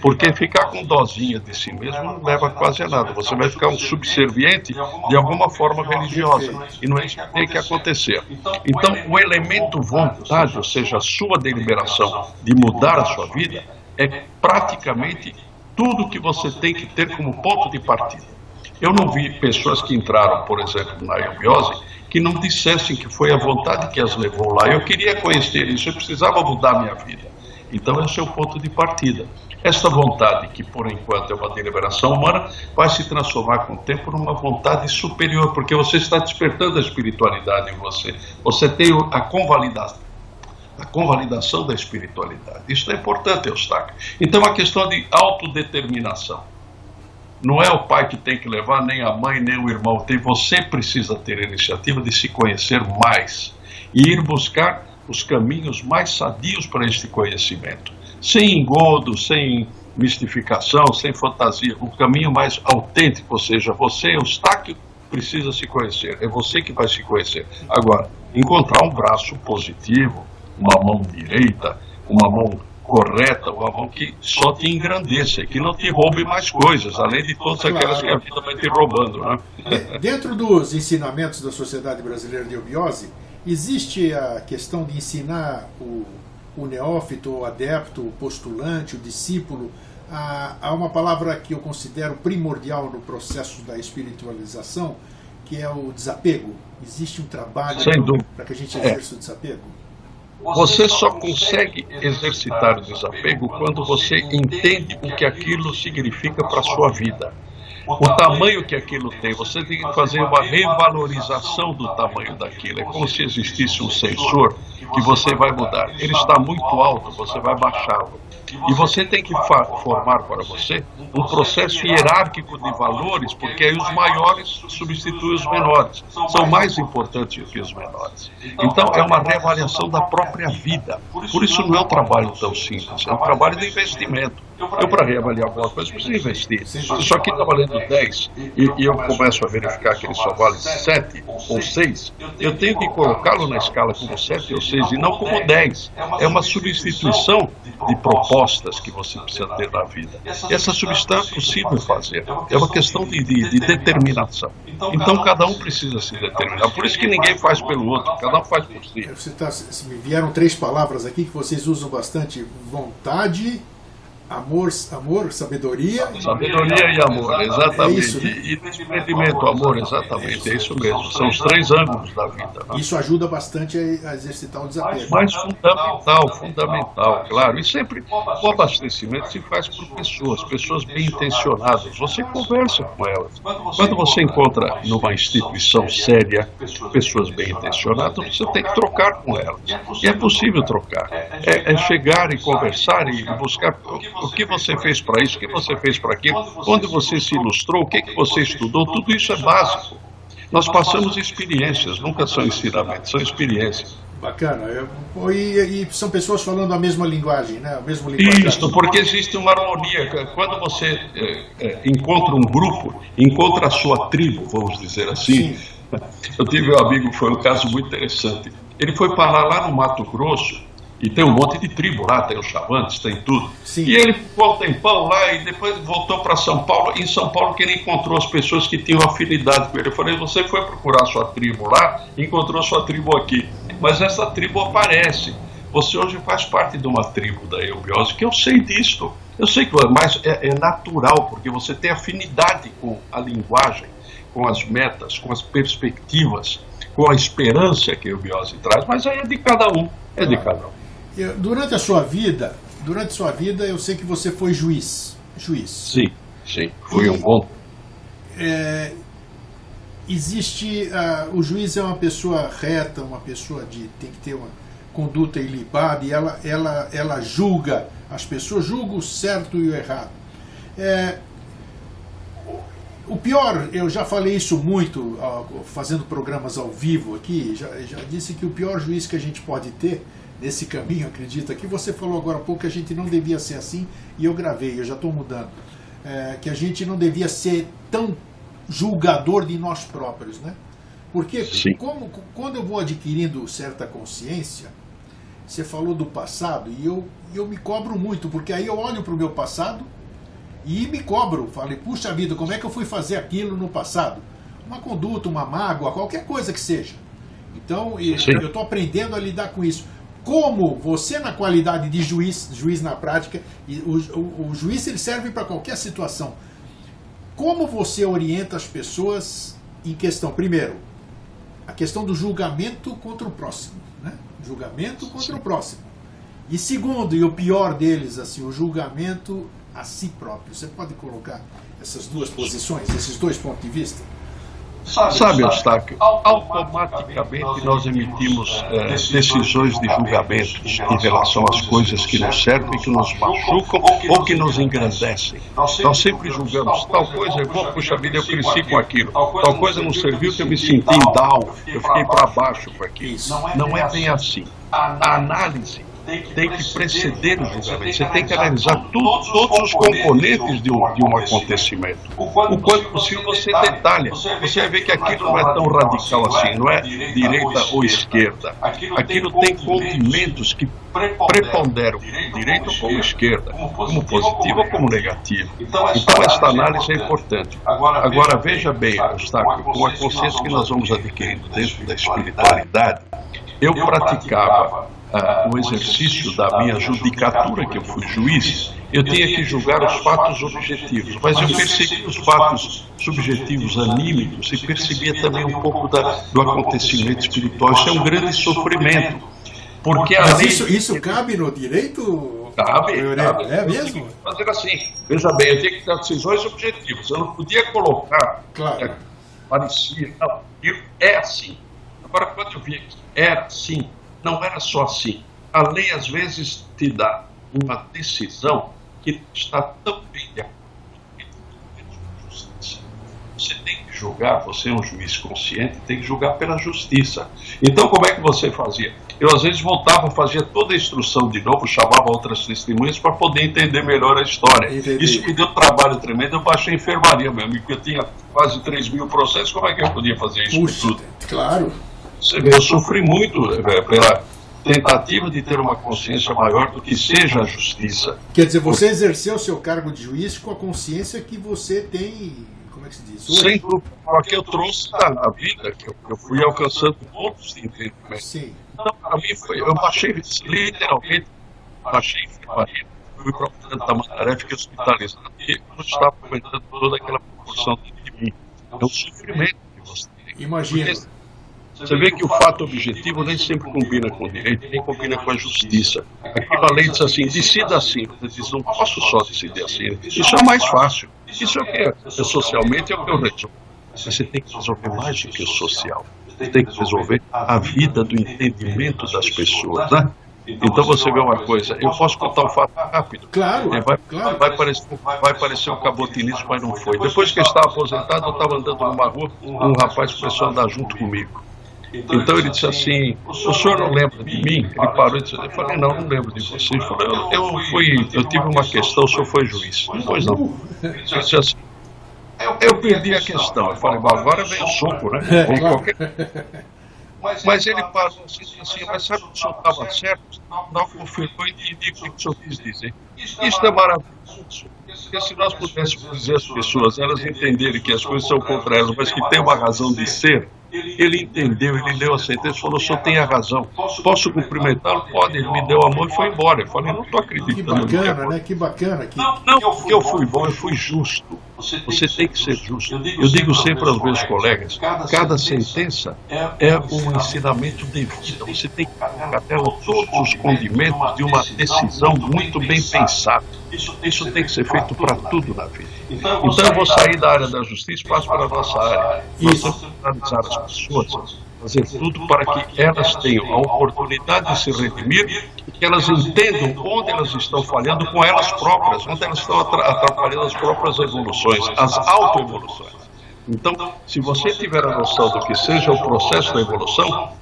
Porque ficar com dozinha de si mesmo não leva quase a nada. Você vai ficar um subserviente de alguma forma religiosa. E não é isso que tem que acontecer. Então, o elemento vontade, ou seja, a sua deliberação de mudar a sua vida, é praticamente tudo que você tem que ter como ponto de partida. Eu não vi pessoas que entraram, por exemplo, na eubiose, que não dissessem que foi a vontade que as levou lá. Eu queria conhecer isso, eu precisava mudar a minha vida. Então esse é o ponto de partida. Essa vontade, que por enquanto é uma deliberação humana, vai se transformar com o tempo numa vontade superior, porque você está despertando a espiritualidade em você. Você tem a convalidação da espiritualidade. Isso é importante, Eustáquio. Então a questão de autodeterminação. Não é o pai que tem que levar, nem a mãe, nem o irmão. Você precisa ter a iniciativa de se conhecer mais e ir buscar os caminhos mais sadios para este conhecimento. Sem engodo, sem mistificação, sem fantasia. O caminho mais autêntico, ou seja, você, Eustáquio, precisa se conhecer. É você que vai se conhecer. Agora, encontrar um braço positivo, uma mão direita, uma mão correta, uma mão que só te engrandeça, que não te roube mais coisas, além de todas aquelas que a vida vai te roubando, né? Dentro dos ensinamentos da Sociedade Brasileira de Eubiose, existe a questão de ensinar o neófito, o adepto, o postulante, o discípulo, há uma palavra que eu considero primordial no processo da espiritualização, que é o desapego. Existe um trabalho para que a gente exerça o desapego? Você só consegue exercitar o desapego quando você entende o que aquilo significa para a sua vida. O tamanho que aquilo tem, você tem que fazer uma revalorização do tamanho daquilo. É como se existisse um sensor que você vai mudar. Ele está muito alto, você vai baixá-lo. E você tem que formar para você um processo hierárquico de valores, porque aí os maiores substituem os menores. São mais importantes do que os menores. Então é uma reavaliação da própria vida. Por isso não é um trabalho tão simples, é um trabalho de investimento. Eu, para reavaliar alguma coisa, preciso investir. Se isso aqui está valendo 10 e eu começo a verificar que ele só vale 7 ou 6, eu tenho que colocá-lo na escala como 7 ou 6 e não como 10. É uma substituição de propostas que você precisa ter na vida. E essa substituição é possível fazer. É uma questão de determinação. Então cada um precisa se determinar. Por isso que ninguém faz pelo outro, cada um faz por si. Me vieram 3 palavras aqui que vocês usam bastante: vontade, amor, sabedoria. Sabedoria e amor, exatamente. É isso, né? E desprendimento, amor, exatamente. É isso mesmo. São os 3 ângulos da vida. Né? Isso ajuda bastante a exercitar o desapego. Mas fundamental, claro. E sempre o abastecimento se faz por pessoas bem intencionadas. Você conversa com elas. Quando você encontra numa instituição séria pessoas bem intencionadas, você tem que trocar com elas. E é possível trocar. É chegar e conversar e buscar o que você fez para isso, o que você fez para aquilo, onde você se ilustrou, o que você estudou, tudo isso é básico. Nós passamos experiências, nunca são ensinamentos, são experiências. Bacana. E são pessoas falando a mesma linguagem, né? O mesmo linguagem. Isso, porque existe uma harmonia. Quando você encontra um grupo, encontra a sua tribo, vamos dizer assim. Sim. Eu tive um amigo que foi um caso muito interessante. Ele foi parar lá no Mato Grosso, e tem um monte de tribo lá, tem os chavantes, tem tudo. Sim. E ele ficou um tempão lá e depois voltou para São Paulo. Em São Paulo que ele encontrou as pessoas que tinham afinidade com ele. Eu falei, você foi procurar sua tribo lá, encontrou sua tribo aqui. Mas essa tribo aparece. Você hoje faz parte de uma tribo da eubiose, que eu sei disso. Eu sei que mas é natural, porque você tem afinidade com a linguagem, com as metas, com as perspectivas, com a esperança que a eubiose traz. Mas aí é de cada um, Durante a sua vida, eu sei que você foi juiz. Sim, fui um bom. Existe, o juiz é uma pessoa reta, uma pessoa tem que ter uma conduta ilibada, e ela julga as pessoas, julga o certo e o errado. O pior, eu já falei isso muito, fazendo programas ao vivo aqui, já disse que o pior juiz que a gente pode ter nesse caminho, acredita, que você falou agora há pouco que a gente não devia ser assim, e eu gravei, eu já estou mudando, que a gente não devia ser tão julgador de nós próprios, né? Porque quando eu vou adquirindo certa consciência, você falou do passado, e eu me cobro muito, porque aí eu olho para o meu passado e me cobro, falei, puxa vida, como é que eu fui fazer aquilo no passado? Uma conduta, uma mágoa, qualquer coisa que seja. Então, eu estou aprendendo a lidar com isso. Como você, na qualidade de juiz na prática, o juiz ele serve para qualquer situação. Como você orienta as pessoas em questão, primeiro, a questão do julgamento contra o próximo, né? Julgamento contra o próximo. E segundo, e o pior deles, assim, o julgamento a si próprio. Você pode colocar essas duas posições, esses dois pontos de vista? Sabe, Eustáquio, automaticamente nós emitimos decisões de julgamentos em relação às coisas que nos servem, que nos machucam ou que nos engrandecem. Nós sempre julgamos, tal coisa, puxa vida, eu cresci com aquilo, tal coisa não serviu que eu me senti down, eu fiquei para baixo com aquilo. Não é bem assim. A análise tem que preceder o julgamento. Você tem que analisar todos os componentes de um acontecimento. O quanto possível você detalha. Você vai ver que aquilo não é tão radical assim, não é direita ou esquerda. Aquilo tem condimentos que preponderam direita como esquerda, como positivo ou como negativo. Então esta análise é importante. Agora veja bem, Eustáquio, com a consciência que nós vamos adquirindo dentro da espiritualidade, eu praticava o exercício da minha judicatura, que eu fui juiz. Eu tinha que julgar os fatos objetivos, mas eu percebia os fatos subjetivos, anímicos, e percebia também um pouco do acontecimento espiritual. Isso é um grande sofrimento. Porque mas isso cabe no direito? Cabe. É mesmo? Fazer assim. Veja bem, eu tinha que dar decisões objetivas. Eu não podia colocar. Claro. Parecia. Não, é assim. Agora, quando eu via que era assim, não era só assim. A lei, às vezes, te dá uma decisão que está tão bem de acordo com a justiça. Você tem que julgar, você é um juiz consciente, tem que julgar pela justiça. Então, como é que você fazia? Eu, às vezes, voltava, fazia toda a instrução de novo, chamava outras testemunhas para poder entender melhor a história. Entendi. Isso me deu trabalho tremendo, eu baixei a enfermaria mesmo, porque eu tinha quase 3 mil processos, como é que eu podia fazer isso? Puxa, tudo? Claro. Você vê, eu sofri muito pela tentativa de ter uma consciência maior do que seja a justiça. Quer dizer, você exerceu o seu cargo de juiz com a consciência que você tem, como é que se diz? Hoje? Sem dúvida, porque eu trouxe na vida, que eu fui alcançando pontos de entendimento. Sim. Então, para mim, eu baixei, literalmente, baixei enfermaria, fui para o Santa Mandaré, fiquei hospitalizado, e eu estava aumentando toda aquela proporção de mim. É um sofrimento que você tem. Imagina. Você vê que o fato objetivo nem sempre combina com o direito, nem combina com a justiça. Aqui a lei diz assim, decida assim. Você diz, não posso só decidir assim. Isso é mais fácil. Isso é o que é socialmente, é o que eu resolvo. Mas você tem que resolver mais do que o social. Você tem que resolver a vida do entendimento das pessoas, né? Então você vê uma coisa, eu posso contar um fato rápido. Claro, claro. Vai parecer um cabotinismo, mas não foi. Depois que eu estava aposentado, eu estava andando numa rua, um rapaz começou a andar junto comigo. Então ele disse assim, o senhor não lembra de mim? Ele parou e disse, eu falei, não lembro de você. Ele falou, eu tive uma questão, o senhor foi juiz. Pois não. Ele disse assim, eu perdi a questão. Eu falei, agora vem o soco, né? Mas ele parou assim, mas sabe que o senhor estava certo? Não confirmou e disse o que o senhor quis dizer. Isto é maravilhoso. Porque se nós pudéssemos dizer às pessoas, elas entenderem que as coisas são contra elas, mas que tem uma razão de ser, ele entendeu, ele leu a sentença e falou, o senhor tem a razão. Posso cumprimentá-lo? Pode. Ele me deu a mão e foi embora. Eu falei, não estou acreditando. Que bacana, né? Que bacana. Não, porque eu fui bom, eu fui justo. Você tem que ser justo. Eu digo sempre aos meus colegas, cada sentença é um ensinamento de vida. Você tem que colocar todos os condimentos de uma decisão muito bem pensada. Isso tem que ser feito para tudo na vida. Então eu vou sair da área da justiça e passo para a nossa área. Nós temos que analisar as pessoas, fazer tudo para que elas tenham a oportunidade de se redimir e que elas entendam onde elas estão falhando com elas próprias, onde elas estão atrapalhando as próprias evoluções, as autoevoluções. Então, se você tiver a noção do que seja o processo da evolução,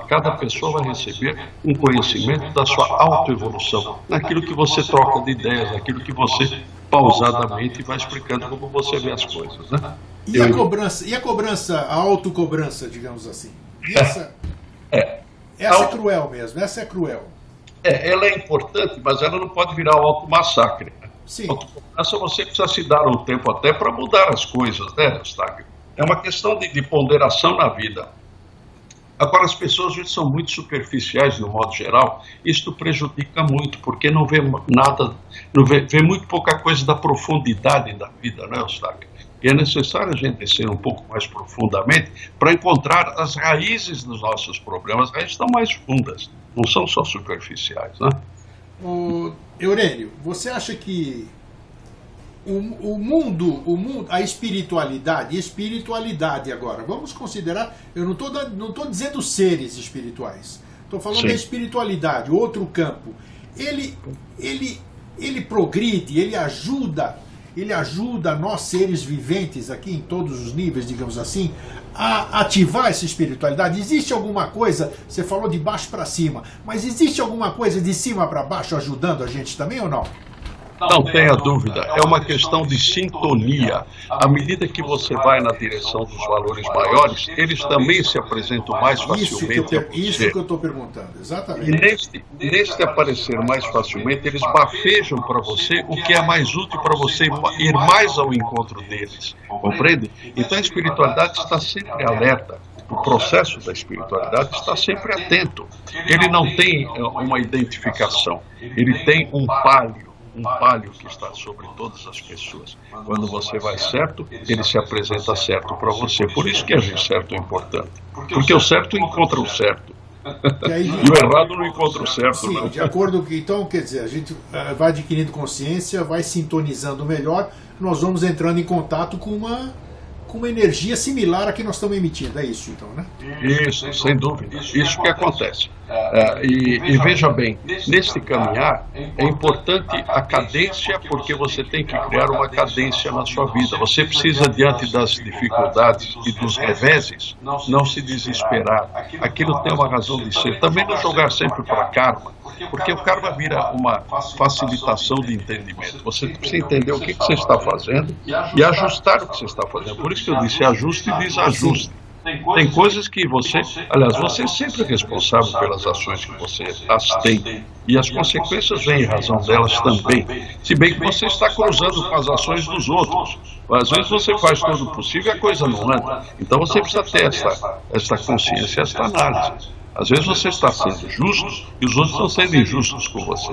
cada pessoa vai receber um conhecimento da sua autoevolução, naquilo que você troca de ideias, naquilo que você pausadamente vai explicando como você vê as coisas, né? E a cobrança, a autocobrança, digamos assim? Essa é cruel mesmo, essa é cruel. Ela é importante, mas ela não pode virar um automassacre. Sim. Autocobrança você precisa se dar um tempo até para mudar as coisas, né, Eustáquio? É uma questão de ponderação na vida. Agora, as pessoas hoje são muito superficiais, no modo geral. Isto prejudica muito, porque não vê nada, vê muito pouca coisa da profundidade da vida, né, Eustáquio? E é necessário a gente descer um pouco mais profundamente para encontrar as raízes dos nossos problemas. As raízes estão mais fundas, não são só superficiais, né? Eurênio, você acha que o mundo, a espiritualidade agora, vamos considerar, eu não estou dizendo seres espirituais, estou falando Sim. da espiritualidade, outro campo, ele progride, ele ajuda ele ajuda nós seres viventes aqui em todos os níveis, digamos assim, a ativar essa espiritualidade? Existe alguma coisa, você falou de baixo para cima, mas existe alguma coisa de cima para baixo ajudando a gente também ou não? Não tenha dúvida, é uma questão de sintonia. À medida que você vai na direção dos valores maiores, eles também se apresentam mais facilmente a você. Isso que eu estou perguntando, exatamente. E neste aparecer mais facilmente, eles bafejam para você o que é mais útil para você ir mais ao encontro deles, compreende? Então a espiritualidade está sempre alerta. O processo da espiritualidade está sempre atento. Ele não tem uma identificação, ele tem um palio que está sobre todas as pessoas. Quando você vai certo, ele se apresenta certo para você. Por isso que agir certo é importante. Porque o certo encontra o certo. E o errado não encontra o certo, sim, não. De acordo com... Então, quer dizer, a gente vai adquirindo consciência, vai sintonizando melhor, nós vamos entrando em contato com uma energia similar à que nós estamos emitindo. É isso, então, né? Isso, sem dúvida. Isso que acontece. E veja bem, nesse caminhar é importante a cadência, porque você tem que criar uma cadência na sua vida. Você precisa, diante das dificuldades e dos reveses, não se desesperar. Aquilo tem uma razão de ser. Também não jogar sempre para karma, porque o karma vira uma facilitação de entendimento. Você precisa entender o que você está fazendo e ajustar o que você está fazendo. Por isso que eu disse ajuste e desajuste. Tem coisas que você... Aliás, você é sempre responsável pelas ações que você as tem. E as consequências vêm em razão delas também. Se bem que você está cruzando com as ações dos outros. Às vezes você faz todo o possível e a coisa não anda. Então você precisa ter essa consciência, essa análise. Às vezes você está sendo justo e os outros estão sendo injustos com você.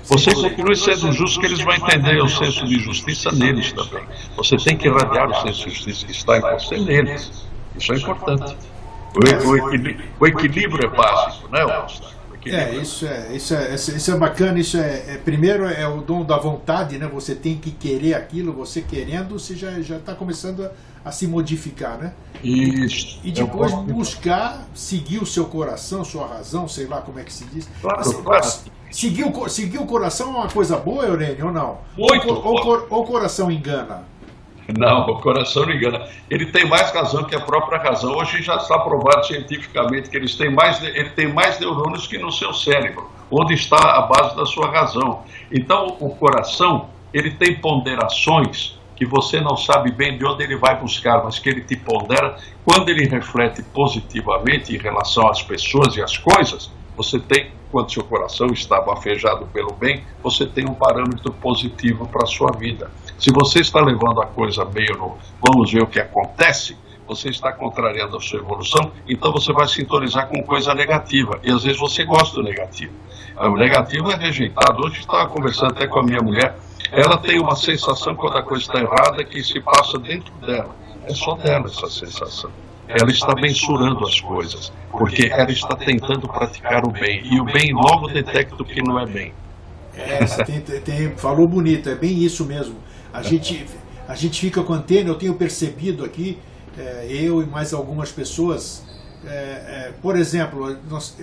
Você continue sendo justo, que eles vão entender o senso de justiça neles também. Você tem que irradiar o senso de justiça que está em você neles. Isso é importante. O equilíbrio é básico, né, Augusto? Isso é bacana. Primeiro é o dom da vontade, né? Você tem que querer aquilo, você querendo, você já está começando a se modificar, né? Isso. E depois buscar seguir o seu coração, sua razão, sei lá como é que se diz. Claro. Seguir o coração é uma coisa boa, Eurênio, ou não? Muito. Ou o coração engana? Não, o coração não engana. Ele tem mais razão que a própria razão. Hoje já está provado cientificamente que ele tem mais neurônios que no seu cérebro, onde está a base da sua razão. Então, o coração, ele tem ponderações que você não sabe bem de onde ele vai buscar, mas que ele te pondera. Quando ele reflete positivamente em relação às pessoas e às coisas, você tem, quando seu coração está bafejado pelo bem, você tem um parâmetro positivo para a sua vida. Se você está levando a coisa meio no vamos ver o que acontece, você está contrariando a sua evolução, então você vai sintonizar com coisa negativa. E às vezes você gosta do negativo. O negativo é rejeitado. Hoje eu estava conversando até com a minha mulher, ela tem uma sensação quando a coisa está errada que se passa dentro dela. É só dela essa sensação. Ela está mensurando as coisas, porque ela está tentando praticar o bem, e o bem logo detecta o que não é bem. Falou bonito, é bem isso mesmo. A gente fica com antena, eu tenho percebido aqui, eu e mais algumas pessoas, por exemplo, nós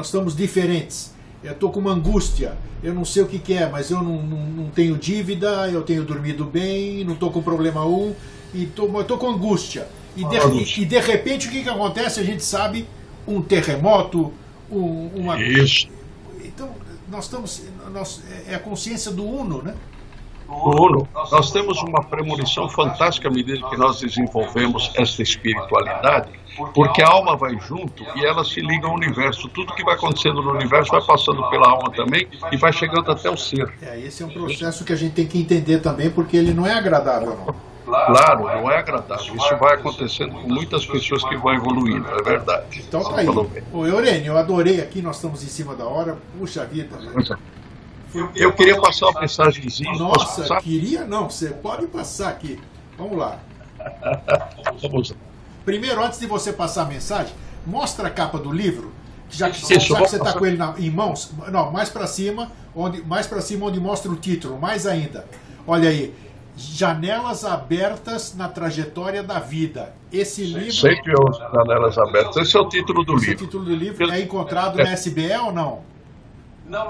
estamos diferentes. Eu estou com uma angústia, eu não sei o que é, mas eu não tenho dívida, eu tenho dormido bem, não estou com problema algum, e estou com angústia. E de repente o que acontece? A gente sabe, um terremoto, uma... Isso. Então, é a consciência do Uno, né? Uno. Nós temos uma premonição fantástica à medida que nós desenvolvemos essa espiritualidade, porque a alma vai junto e ela se liga ao universo. Tudo que vai acontecendo no universo vai passando pela alma também e vai chegando até o ser. Esse é um processo que a gente tem que entender também, porque ele não é agradável, não. Claro, não é agradável. Isso vai acontecendo com muitas pessoas que vão evoluindo, é verdade. Então tá aí. Ô, Eurênio, eu adorei aqui, nós estamos em cima da hora. Puxa vida. Eu queria passar uma mensagenzinha. Nossa, queria não, você pode passar aqui. Vamos lá. Primeiro, antes de você passar a mensagem, mostra a capa do livro. Já que você está com ele em mãos. Não, mais para cima, onde mostra o título, mais ainda. Olha aí. Janelas abertas na trajetória da vida. Esse livro... 111 janelas abertas. Esse é o título do livro. Esse título do livro é encontrado na SBE ou não?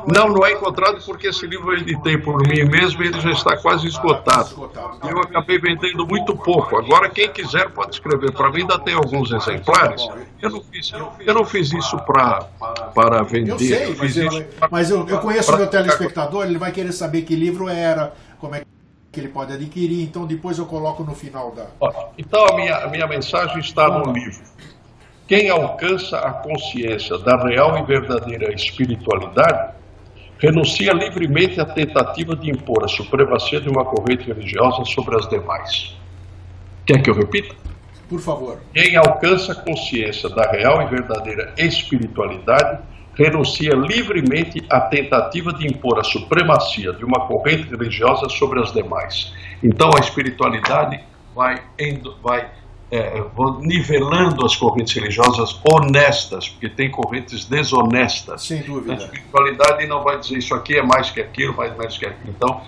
Não é encontrado porque esse livro eu editei por mim mesmo e ele já está quase esgotado. Eu acabei vendendo muito pouco. Agora, quem quiser pode escrever para mim, ainda tem alguns exemplares. Eu não fiz isso para vender. Eu sei, mas eu conheço o meu telespectador, ele vai querer saber que livro era, como é que ele pode adquirir, então depois eu coloco no final da... Então a minha mensagem está no livro. Quem alcança a consciência da real e verdadeira espiritualidade renuncia livremente à tentativa de impor a supremacia de uma corrente religiosa sobre as demais. Quer que eu repita? Por favor. Quem alcança a consciência da real e verdadeira espiritualidade renuncia livremente à tentativa de impor a supremacia de uma corrente religiosa sobre as demais. Então a espiritualidade vai nivelando as correntes religiosas honestas, porque tem correntes desonestas. Sem dúvida. A espiritualidade não vai dizer isso aqui é mais que aquilo, mais que aquilo. Então,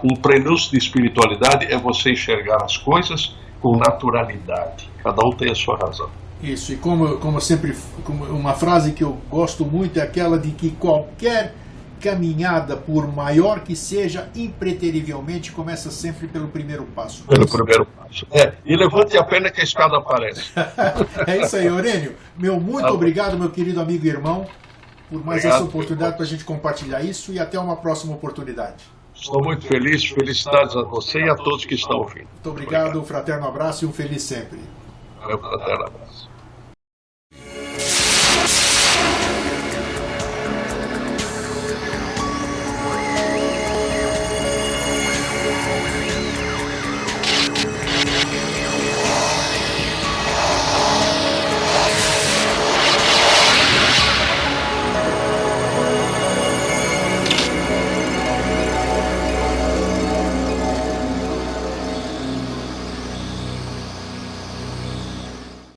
um prenúncio de espiritualidade é você enxergar as coisas com naturalidade. Cada um tem a sua razão. Isso, e como sempre, uma frase que eu gosto muito é aquela de que qualquer caminhada, por maior que seja, impreterivelmente começa sempre pelo primeiro passo. Pelo primeiro passo. E levante a perna que a escada aparece. É isso aí, Aurênio. Muito obrigado, meu querido amigo e irmão, por mais essa oportunidade para a gente compartilhar isso, e até uma próxima oportunidade. Estou muito feliz, felicidades a você e a todos que estão ouvindo. Muito obrigado, um fraterno abraço e um feliz sempre. Um fraterno abraço.